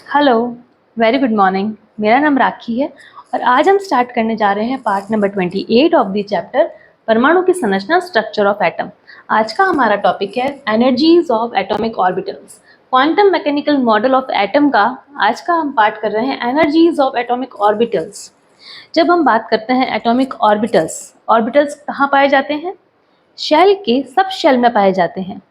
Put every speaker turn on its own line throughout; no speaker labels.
Hello, very good morning. मेरा नाम राखी है और आज हम स्टार्ट करने जा रहे हैं part number 28 of the chapter परमाणु की संरचना, स्ट्रक्चर ऑफ एटम। आज का हमारा टॉपिक है energies of atomic orbitals. Quantum mechanical model of atom का आज का हम पार्ट कर रहे हैं एनर्जीज ऑफ एटॉमिक ऑर्बिटल्स। जब हम बात करते हैं एटॉमिक ऑर्बिटल्स, ऑर्बिटल्स कहाँ पाए जाते हैं? शेल के सब शेल में पाए जाते हैं।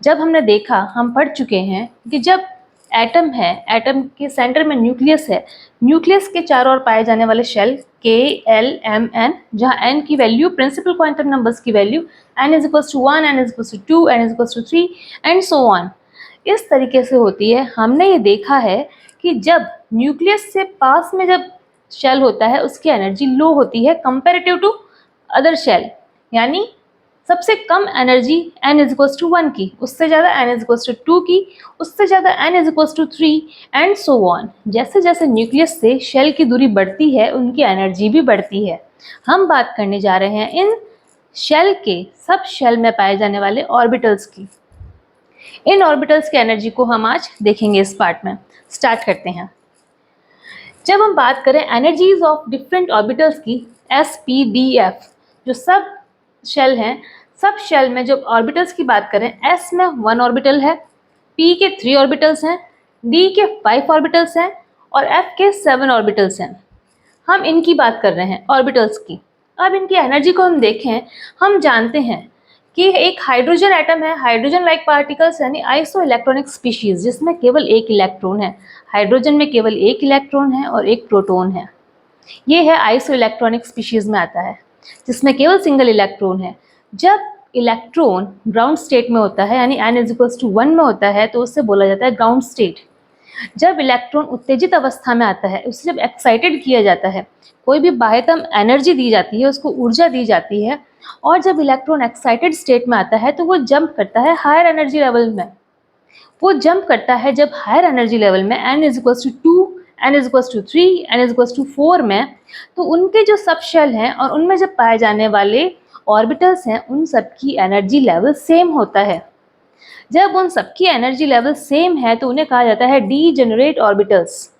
जब हमने देखा, हम पढ़ चुके हैं कि जब एटम है, एटम के सेंटर में न्यूक्लियस है, न्यूक्लियस के चारों ओर पाए जाने वाले shell K L M N, जहाँ एन की वैल्यू प्रिंसिपल क्वांटम नंबर्स की value n is equals to 1, n is equals to 2, n is equals to 3 and so on, इस तरीके से होती है। हमने ये देखा है कि जब न्यूक्लियस से पास में जब शेल होता है उसकी एनर्जी लो होती है कंपेरेटिव टू अदर शेल, यानी सबसे कम energy n is equals to 1 की, उससे ज़्यादा n इज इक्वल्स टू 2 की, उससे ज़्यादा n is equals to 3 and so on. जैसे जैसे न्यूक्लियस से शेल की दूरी बढ़ती है उनकी एनर्जी भी बढ़ती है। हम बात करने जा रहे हैं इन शेल के सब शेल में पाए जाने वाले ऑर्बिटल्स की। इन ऑर्बिटल्स की एनर्जी को हम आज देखेंगे इस पार्ट में। स्टार्ट करते हैं। जब हम बात करें एनर्जीज ऑफ डिफरेंट ऑर्बिटल्स की, एस पी डी एफ, जो सब शेल हैं, सब शेल में जब ऑर्बिटल्स की बात करें, एस में 1 ऑर्बिटल है, पी के 3 ऑर्बिटल्स हैं, डी के 5 ऑर्बिटल्स हैं और एफ के 7 ऑर्बिटल्स हैं। हम इनकी बात कर रहे हैं ऑर्बिटल्स की। अब इनकी एनर्जी को हम देखें, हम जानते हैं कि एक हाइड्रोजन एटम है, हाइड्रोजन लाइक पार्टिकल्स यानी आइसो इलेक्ट्रॉनिक स्पीशीज, जिसमें केवल एक इलेक्ट्रॉन है। हाइड्रोजन में केवल एक इलेक्ट्रॉन है और एक प्रोटॉन है। ये है आइसो इलेक्ट्रॉनिक स्पीशीज में आता है, जिसमें केवल सिंगल इलेक्ट्रॉन है। जब इलेक्ट्रॉन ग्राउंड स्टेट में होता है, यानी n इज इक्वल्स टू 1 में होता है, तो उससे बोला जाता है ग्राउंड स्टेट। जब इलेक्ट्रॉन उत्तेजित अवस्था में आता है, उसे जब एक्साइटेड किया जाता है, कोई भी बाह्यतम एनर्जी दी जाती है, उसको ऊर्जा दी जाती है, और जब इलेक्ट्रॉन एक्साइटेड स्टेट में आता है तो वो जंप करता है हायर एनर्जी लेवल में। वो जंप करता है जब हायर एनर्जी लेवल में n is equals to 2, n is equals to 3, n is equals to 4 में, तो उनके जो सब शेल हैं और उनमें जब पाए जाने वाले ऑर्बिटल्स हैं, उन सबकी एनर्जी लेवल सेम होता है। जब उन सबकी एनर्जी लेवल सेम है तो उन्हें कहा जाता है डीजेनरेट ऑर्बिटल्स।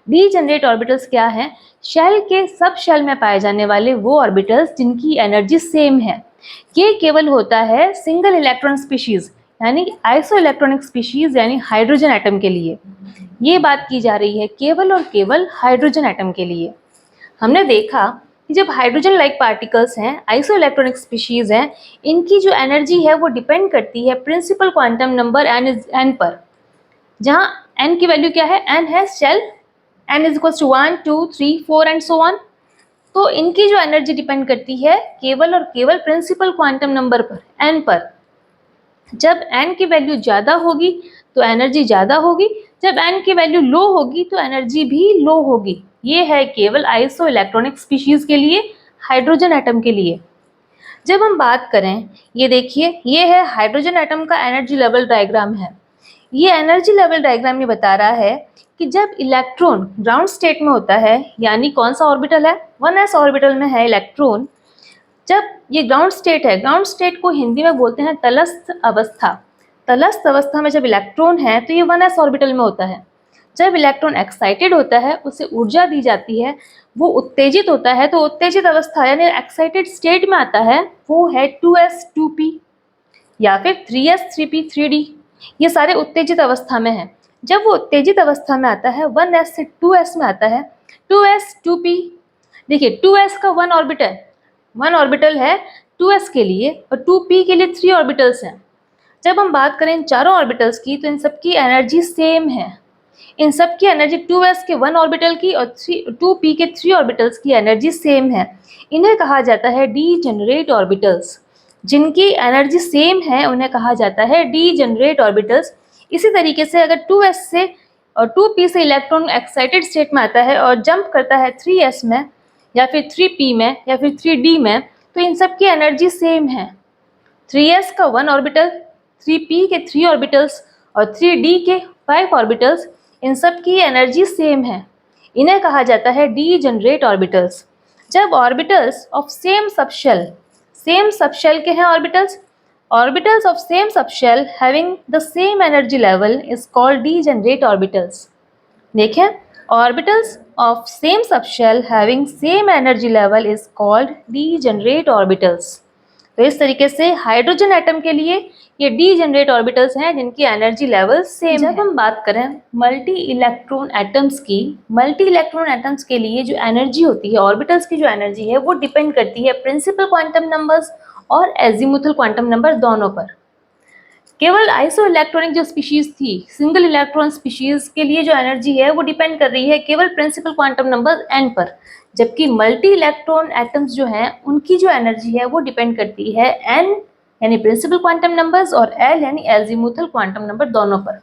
डीजेनरेट ऑर्बिटल्स क्या है? शेल के सब शेल में पाए जाने वाले वो ऑर्बिटल्स जिनकी एनर्जी सेम है। ये केवल होता है सिंगल इलेक्ट्रॉन स्पीशीज, यानी आइसो इलेक्ट्रॉनिक स्पीशीज, यानी हाइड्रोजन एटम के लिए। ये बात की जा रही है केवल और केवल हाइड्रोजन एटम के लिए। हमने देखा कि जब हाइड्रोजन लाइक पार्टिकल्स हैं, आइसो इलेक्ट्रॉनिक स्पीशीज हैं, इनकी जो एनर्जी है वो डिपेंड करती है प्रिंसिपल क्वांटम नंबर n पर, जहाँ n की वैल्यू क्या है? n है shell, n is equals to 1, 2, 3, 4 and so on. तो इनकी जो एनर्जी डिपेंड करती है केवल और केवल प्रिंसिपल क्वांटम नंबर पर, n पर। जब n की वैल्यू ज़्यादा होगी तो एनर्जी ज़्यादा होगी, जब n की वैल्यू लो होगी तो एनर्जी भी लो होगी। ये है केवल आइसो इलेक्ट्रॉनिक स्पीशीज के लिए, हाइड्रोजन एटम के लिए। जब हम बात करें, ये देखिए, ये है हाइड्रोजन एटम का एनर्जी लेवल डायग्राम है। ये एनर्जी लेवल डायग्राम ये बता रहा है कि जब इलेक्ट्रॉन ग्राउंड स्टेट में होता है, यानी कौन सा ऑर्बिटल है? 1s ऑर्बिटल में है इलेक्ट्रॉन। जब ये ग्राउंड स्टेट है, ग्राउंड स्टेट को हिंदी में बोलते हैं तलस्थ अवस्था। तलस्थ अवस्था में जब इलेक्ट्रॉन है तो ये 1s ऑर्बिटल में होता है। जब इलेक्ट्रॉन एक्साइटेड होता है, उसे ऊर्जा दी जाती है, वो उत्तेजित होता है, तो उत्तेजित अवस्था यानी एक्साइटेड स्टेट में आता है, वो है 2s 2p या फिर 3s 3p 3d। ये सारे उत्तेजित अवस्था में हैं। जब वो उत्तेजित अवस्था में आता है, 1s से 2s में आता है, 2s 2p। देखिए 2s का 1 ऑर्बिटल है 2s के लिए और 2p के लिए 3 ऑर्बिटल्स हैं। जब हम बात करें इन चारों ऑर्बिटल्स की, तो इन सबकी एनर्जी सेम है। इन सब की एनर्जी 2s के 1 ऑर्बिटल की और 2p के 3 ऑर्बिटल्स की एनर्जी सेम है। इन्हें कहा जाता है डीजेनरेट ऑर्बिटल्स। जिनकी एनर्जी सेम है उन्हें कहा जाता है डीजेनरेट ऑर्बिटल्स। इसी तरीके से अगर 2s से और 2p से इलेक्ट्रॉन एक्साइटेड स्टेट में आता है और जंप करता है 3s में या फिर 3p में या फिर 3d में, तो इन सब की एनर्जी सेम है। 3s का 1 ऑर्बिटल, 3p के 3 ऑर्बिटल्स और 3d के 5 ऑर्बिटल्स, इन सब की एनर्जी सेम है। इन्हें कहा जाता है डीजेनरेट ऑर्बिटल्स। जब ऑर्बिटल्स ऑफ सेम सबशेल के हैं orbitals of same subshell having the same energy level is called degenerate orbitals. देखें, orbitals of same subshell having same energy level is called degenerate orbitals. तो इस तरीके से hydrogen atom के लिए ये डीजेनरेट ऑर्बिटल्स हैं जिनकी एनर्जी लेवल सेम है। जब हम बात करें मल्टी इलेक्ट्रॉन एटम्स के लिए जो एनर्जी होती है, ऑर्बिटल्स की जो एनर्जी है, वो डिपेंड करती है प्रिंसिपल क्वांटम नंबर्स और एजीमुथल क्वांटम नंबर दोनों पर। केवल आइसो इलेक्ट्रॉनिक जो स्पीशीज थी, सिंगल इलेक्ट्रॉन स्पीशीज के लिए जो एनर्जी है वो डिपेंड कर रही है केवल प्रिंसिपल क्वांटम नंबर n पर, जबकि मल्टी इलेक्ट्रॉन एटम्स जो हैं उनकी जो एनर्जी है वो डिपेंड करती है n यानी प्रिंसिपल क्वांटम नंबर्स और l यानी एजीमुथल क्वांटम नंबर दोनों पर।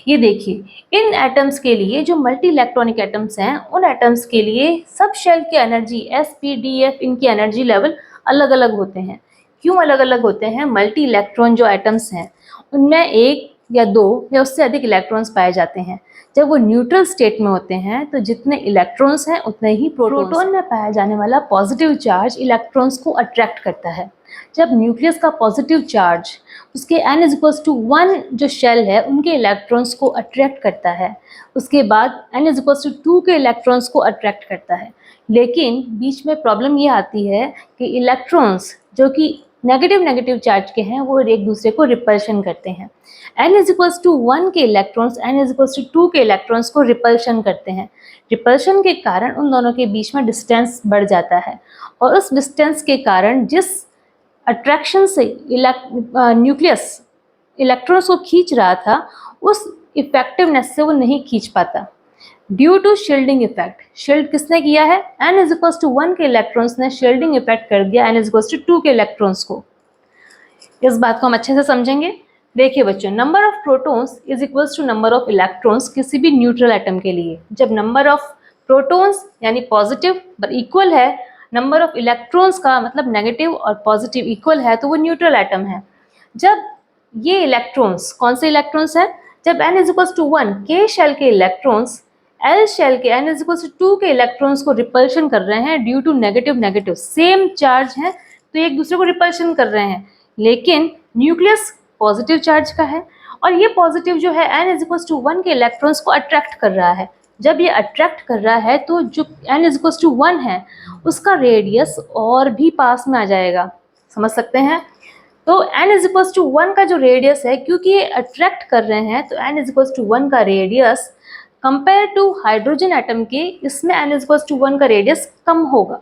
ये देखिए, इन एटम्स के लिए जो मल्टी इलेक्ट्रॉनिक एटम्स हैं, उन एटम्स के लिए सब शेल की energy s p d f इनकी एनर्जी लेवल अलग अलग होते हैं। क्यों अलग अलग होते हैं? मल्टी इलेक्ट्रॉन जो एटम्स हैं उनमें एक या दो या उससे अधिक इलेक्ट्रॉन्स पाए जाते हैं। जब वो न्यूट्रल स्टेट में होते हैं तो जितने इलेक्ट्रॉन्स हैं उतने ही प्रोटॉन में पाया जाने वाला पॉजिटिव चार्ज इलेक्ट्रॉन्स को अट्रैक्ट करता है। जब न्यूक्लियस का पॉजिटिव चार्ज उसके n=1 जो शेल है उनके इलेक्ट्रॉन्स को अट्रैक्ट करता है, उसके बाद n=2 के इलेक्ट्रॉन्स को अट्रैक्ट करता है। लेकिन बीच में प्रॉब्लम ये आती है कि इलेक्ट्रॉन्स जो कि नेगेटिव चार्ज के हैं वो एक दूसरे को रिपल्शन करते हैं। n=1 के इलेक्ट्रॉन्स n=2 के इलेक्ट्रॉन्स को रिपल्शन करते हैं। रिपल्शन के कारण उन दोनों के बीच में डिस्टेंस बढ़ जाता है और उस डिस्टेंस के कारण जिस अट्रैक्शन से न्यूक्लियस इलेक्ट्रॉन्स को खींच रहा था उस इफेक्टिवनेस से वो नहीं खींच पाता due to shielding effect. Shield किसने किया है? n=1 के इलेक्ट्रॉन्स ने शील्डिंग इफेक्ट कर दिया n=2 के इलेक्ट्रॉन्स को। इस बात को हम अच्छे से समझेंगे। देखिए बच्चों, number of protons is equals to number of electrons किसी भी न्यूट्रल एटम के लिए। जब नंबर ऑफ प्रोटॉन्स यानी पॉजिटिव पर इक्वल है, नंबर ऑफ इलेक्ट्रॉन्स का मतलब नेगेटिव और पॉजिटिव इक्वल है, तो वो न्यूट्रल एटम है। जब ये इलेक्ट्रॉन्स, कौन से इलेक्ट्रॉन्स है? जब n=1 के शेल के इलेक्ट्रॉन्स L शेल के n=2 के इलेक्ट्रॉन्स को रिपल्शन कर रहे हैं due to negative same charge है तो एक दूसरे को रिपल्शन कर रहे हैं, लेकिन न्यूक्लियस पॉजिटिव चार्ज का है और ये पॉजिटिव जो है n=1 के इलेक्ट्रॉन्स को अट्रैक्ट कर रहा है। जब ये अट्रैक्ट कर रहा है तो जो n=1 है उसका रेडियस और भी पास में आ जाएगा, समझ सकते हैं। तो n=1 का जो रेडियस है, क्योंकि ये अट्रैक्ट कर रहे हैं तो n=1 का radius compare to hydrogen atom के, इसमें n=1 का रेडियस कम होगा।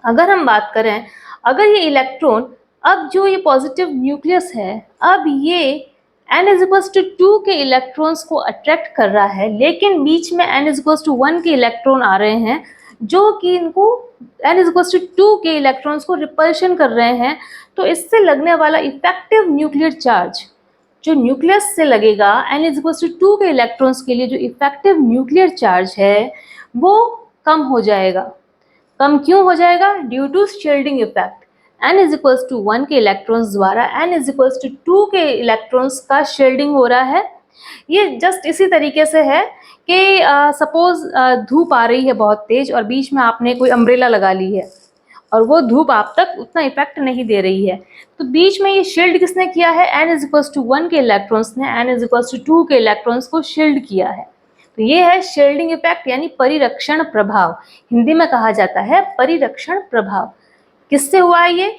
अगर हम बात करें, अगर ये इलेक्ट्रॉन, अब जो ये पॉजिटिव न्यूक्लियस है, अब ये n=2 के इलेक्ट्रॉन्स को अट्रैक्ट कर रहा है, लेकिन बीच में n=1 के इलेक्ट्रॉन आ रहे हैं जो कि इनको n=2 के इलेक्ट्रॉन्स को रिपल्शन कर रहे हैं। तो इससे लगने वाला इफेक्टिव न्यूक्लियर चार्ज जो न्यूक्लियस से लगेगा n=2 के इलेक्ट्रॉन्स के लिए, जो इफेक्टिव न्यूक्लियर चार्ज है वो कम हो जाएगा। कम क्यों हो जाएगा? Due to shielding effect. n=1 के इलेक्ट्रॉन्स द्वारा n=2 के इलेक्ट्रॉन्स का शील्डिंग हो रहा है। ये जस्ट इसी तरीके से है कि सपोज धूप आ रही है बहुत तेज और बीच में आपने कोई अम्ब्रेला लगा ली है और वो धूप आप तक उतना इफेक्ट नहीं दे रही है, तो बीच में ये शील्ड किसने किया है? n=1 के इलेक्ट्रॉन्स ने n=2 के इलेक्ट्रॉन्स को शील्ड किया है। तो ये है शील्डिंग इफेक्ट यानी परिरक्षण प्रभाव। हिंदी में कहा जाता है परिरक्षण प्रभाव। किससे हुआ है ये?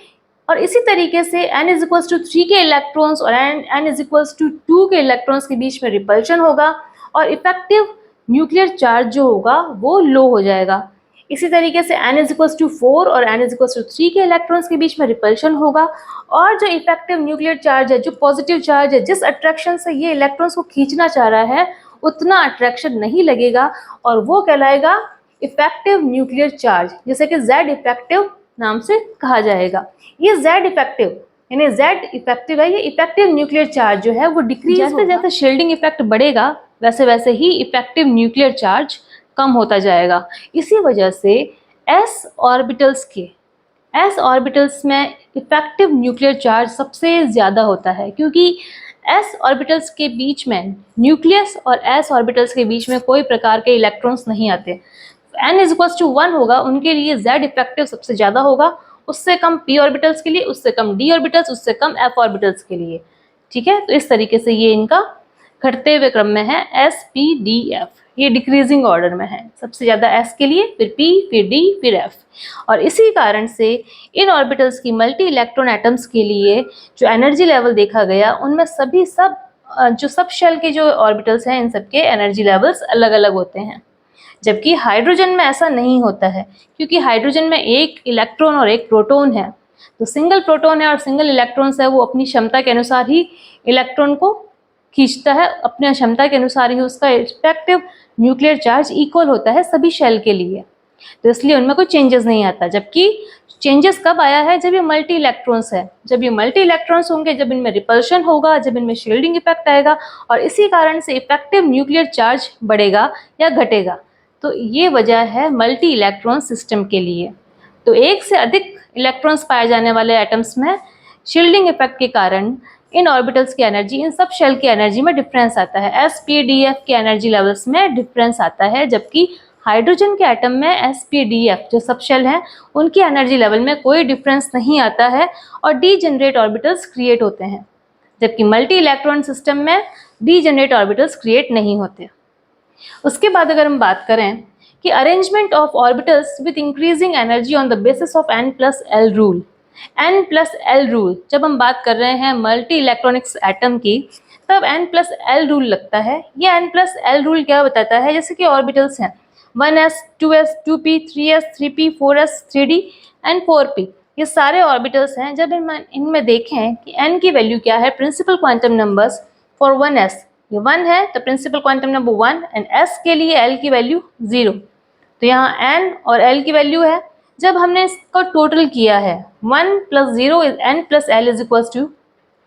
और इसी तरीके से n=3 के इलेक्ट्रॉन्स और n=2 के इलेक्ट्रॉन्स के बीच में रिपल्शन होगा और इफेक्टिव न्यूक्लियर चार्ज जो होगा वो लो हो जाएगा। इसी तरीके से n=4 और n=3 के इलेक्ट्रॉन्स के बीच में रिपल्शन होगा और जो इफेक्टिव न्यूक्लियर चार्ज है, जो पॉजिटिव चार्ज है, जिस अट्रैक्शन से ये इलेक्ट्रॉन्स को खींचना चाह रहा है उतना अट्रैक्शन नहीं लगेगा और वो कहलाएगा इफेक्टिव न्यूक्लियर चार्ज, जैसे कि Z इफेक्टिव नाम से कहा जाएगा। ये Z इफेक्टिव यानी Z इफेक्टिव है, ये इफेक्टिव न्यूक्लियर चार्ज जो है वो डिक्रीज, जैसे जैसे शील्डिंग इफेक्ट बढ़ेगा वैसे वैसे ही इफेक्टिव न्यूक्लियर चार्ज कम होता जाएगा। इसी वजह से s ऑर्बिटल्स में इफेक्टिव न्यूक्लियर चार्ज सबसे ज़्यादा होता है, क्योंकि s ऑर्बिटल्स के बीच में, न्यूक्लियस और s ऑर्बिटल्स के बीच में कोई प्रकार के इलेक्ट्रॉन्स नहीं आते। n=1 होगा, उनके लिए Z इफेक्टिव सबसे ज़्यादा होगा, उससे कम p ऑर्बिटल्स के लिए, उससे कम d ऑर्बिटल्स, उससे कम f ऑर्बिटल्स के लिए। ठीक है, तो इस तरीके से ये इनका घटते हुए क्रम में है s p d f। ये डिक्रीजिंग ऑर्डर में है, सबसे ज़्यादा s के लिए, फिर p, फिर d, फिर f। और इसी कारण से इन ऑर्बिटल्स की मल्टी इलेक्ट्रॉन एटम्स के लिए जो एनर्जी लेवल देखा गया, उनमें जो सब शेल के जो ऑर्बिटल्स हैं, इन सबके एनर्जी लेवल्स अलग अलग होते हैं। जबकि हाइड्रोजन में ऐसा नहीं होता है, क्योंकि हाइड्रोजन में एक इलेक्ट्रॉन और एक प्रोटॉन है। तो सिंगल प्रोटॉन है और सिंगल इलेक्ट्रॉन्स है, वो अपनी क्षमता के अनुसार ही इलेक्ट्रॉन को खींचता है, अपनी क्षमता के अनुसार ही उसका रिस्पेक्टिव न्यूक्लियर चार्ज इक्वल होता है सभी शेल के लिए। तो इसलिए उनमें कोई चेंजेस नहीं आता। जबकि चेंजेस कब आया है? जब ये मल्टी इलेक्ट्रॉन्स है। जब ये मल्टी इलेक्ट्रॉन्स होंगे, जब इनमें रिपल्शन होगा, जब इनमें शील्डिंग इफेक्ट आएगा, और इसी कारण से इफेक्टिव न्यूक्लियर चार्ज बढ़ेगा या घटेगा। तो ये वजह है मल्टी इलेक्ट्रॉन सिस्टम के लिए। तो एक से अधिक इलेक्ट्रॉन्स पाए जाने वाले एटम्स में शील्डिंग इफेक्ट के कारण इन ऑर्बिटल्स की एनर्जी, इन सब शेल की एनर्जी में डिफरेंस आता है। s, p, d, f के एनर्जी लेवल्स में डिफरेंस आता है। जबकि हाइड्रोजन के एटम में s, p, d, f जो सब शेल हैं, उनकी एनर्जी लेवल में कोई डिफरेंस नहीं आता है और डीजेनरेट ऑर्बिटल्स क्रिएट होते हैं। जबकि मल्टी इलेक्ट्रॉन सिस्टम में डीजेनरेट ऑर्बिटल्स क्रिएट नहीं होते। उसके बाद अगर हम बात करें कि arrangement of orbitals with increasing energy on the basis of n+l rule. n+l rule जब हम बात कर रहे हैं मल्टी इलेक्ट्रॉनिक्स एटम की, तब n+l रूल लगता है। ये n+l रूल क्या बताता है? जैसे कि ऑर्बिटल्स हैं 1s, 2s, 2p, 3s, 3p, 4s, 3d and 4p। ये सारे ऑर्बिटल्स हैं। जब इनमें देखें कि n की वैल्यू क्या है, principal quantum numbers for 1s, ये 1 है तो principal quantum number 1, and s के लिए l की वैल्यू 0। तो यहाँ n और l की वैल्यू है। जब हमने इसको टोटल किया है 1 + 0 is n+l is equal to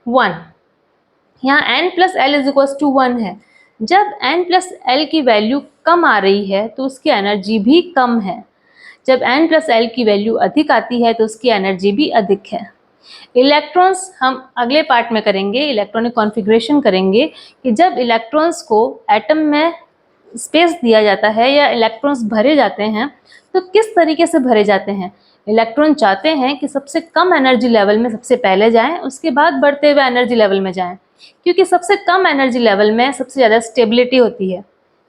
1। यहाँ n+l इज इक्वल टू 1 है। जब n+l की वैल्यू कम आ रही है तो उसकी एनर्जी भी कम है। जब n+l की वैल्यू अधिक आती है तो उसकी एनर्जी भी अधिक है। इलेक्ट्रॉन्स हम अगले पार्ट में करेंगे, इलेक्ट्रॉनिक कॉन्फ़िगरेशन करेंगे कि जब इलेक्ट्रॉन्स को एटम में स्पेस दिया जाता है या इलेक्ट्रॉन्स भरे जाते हैं तो किस तरीके से भरे जाते हैं। इलेक्ट्रॉन चाहते हैं कि सबसे कम एनर्जी लेवल में सबसे पहले जाएं, उसके बाद बढ़ते हुए एनर्जी लेवल में जाएं, क्योंकि सबसे कम एनर्जी लेवल में सबसे ज़्यादा स्टेबिलिटी होती है।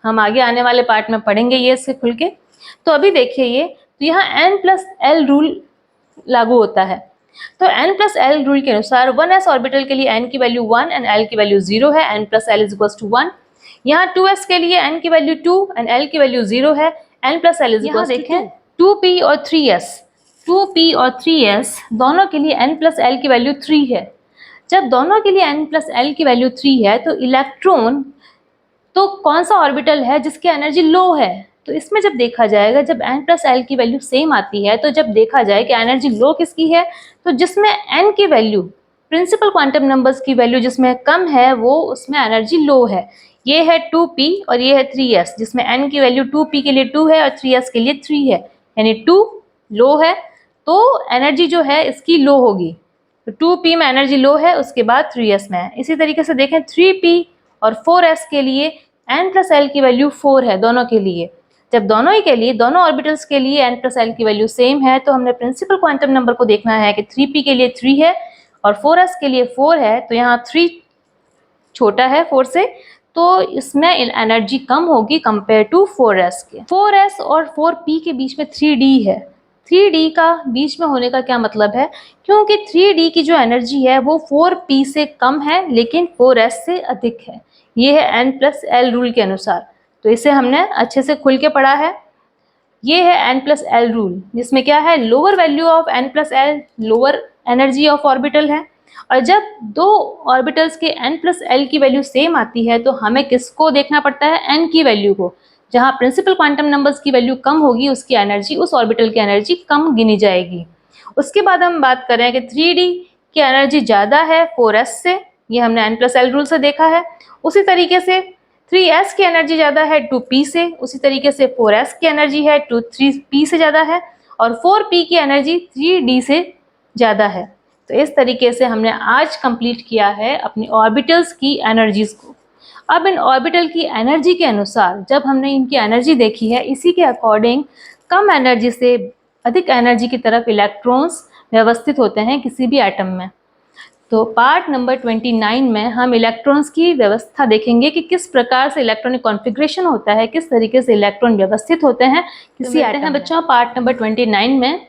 हम आगे आने वाले पार्ट में पढ़ेंगे ये इससे खुल के। तो अभी देखिए ये, तो यहाँ n+l रूल लागू होता है। तो n+l रूल के अनुसार 1s ऑर्बिटल के लिए n की वैल्यू 1 एंड l की वैल्यू 0 है, n+l इज इक्वल टू 1। यहाँ 2s के लिए n की वैल्यू 2 एंड l की वैल्यू 0 है, n+l is equal to 2p और 3s। 2p और 3s दोनों के लिए n+l की वैल्यू 3 है। जब दोनों के लिए n+l की वैल्यू 3 है तो इलेक्ट्रॉन तो कौन सा ऑर्बिटल है जिसकी एनर्जी लो है? तो इसमें जब देखा जाएगा, जब n+l की वैल्यू सेम आती है, तो जब देखा जाए कि एनर्जी लो किसकी है, तो जिसमें n की वैल्यू, प्रिंसिपल क्वांटम नंबर्स की वैल्यू जिसमें कम है, वो उसमें एनर्जी लो है। ये है 2p और ये है 3s, जिसमें n की वैल्यू 2p के लिए 2 है और 3s के लिए 3 है, यानी 2 लो है तो एनर्जी जो है इसकी लो होगी। तो 2p में एनर्जी लो है, उसके बाद 3s में है। इसी तरीके से देखें 3p और 4s के लिए n+l की वैल्यू 4 है दोनों के लिए। जब दोनों ही के लिए, दोनों ऑर्बिटल्स के लिए n+l की वैल्यू सेम है, तो हमने प्रिंसिपल क्वांटम नंबर को देखना है कि 3p के लिए 3 है और 4s के लिए 4 है। तो यहाँ 3 छोटा है 4 से, तो इसमें एनर्जी कम होगी कंपेयर टू 4s के। 4s और 4p के बीच में 3d है। 3d का बीच में होने का क्या मतलब है? क्योंकि 3d की जो एनर्जी है वो 4p से कम है लेकिन 4s से अधिक है। ये है n+l रूल के अनुसार। तो इसे हमने अच्छे से खुल के पढ़ा है। ये है n+l रूल, जिसमें क्या है, lower value of n+l lower energy of orbital है। और जब दो ऑर्बिटल्स के n+l की वैल्यू सेम आती है तो हमें किसको देखना पड़ता है? n की वैल्यू को। जहाँ प्रिंसिपल क्वांटम नंबर्स की वैल्यू कम होगी, उसकी एनर्जी, उस ऑर्बिटल की एनर्जी कम गिनी जाएगी। उसके बाद हम बात करें कि 3d की एनर्जी ज़्यादा है 4s से, ये हमने n+l रूल से देखा है। उसी तरीके से 3s की एनर्जी ज़्यादा है 2p से, उसी तरीके से 4s की एनर्जी है 3p से ज़्यादा है, और 4p की एनर्जी 3d से ज़्यादा है। तो इस तरीके से हमने आज कंप्लीट किया है अपनी ऑर्बिटल्स की एनर्जीज़ को। अब इन ऑर्बिटल की एनर्जी के अनुसार जब हमने इनकी एनर्जी देखी है, इसी के अकॉर्डिंग कम एनर्जी से अधिक एनर्जी की तरफ इलेक्ट्रॉन्स व्यवस्थित होते हैं किसी भी एटम में। तो पार्ट नंबर 29 में हम इलेक्ट्रॉन्स की व्यवस्था देखेंगे कि किस प्रकार से इलेक्ट्रॉनिक कॉन्फ़िगरेशन होता है, किस तरीके से इलेक्ट्रॉन व्यवस्थित होते हैं किसी एटम में। बच्चों पार्ट नंबर 29 में।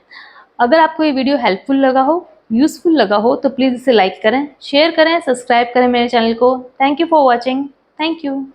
अगर आपको ये वीडियो हेल्पफुल लगा हो, यूजफुल लगा हो तो प्लीज़ इसे लाइक करें, शेयर करें, सब्सक्राइब करें मेरे चैनल को। Thank you for watching. Thank you.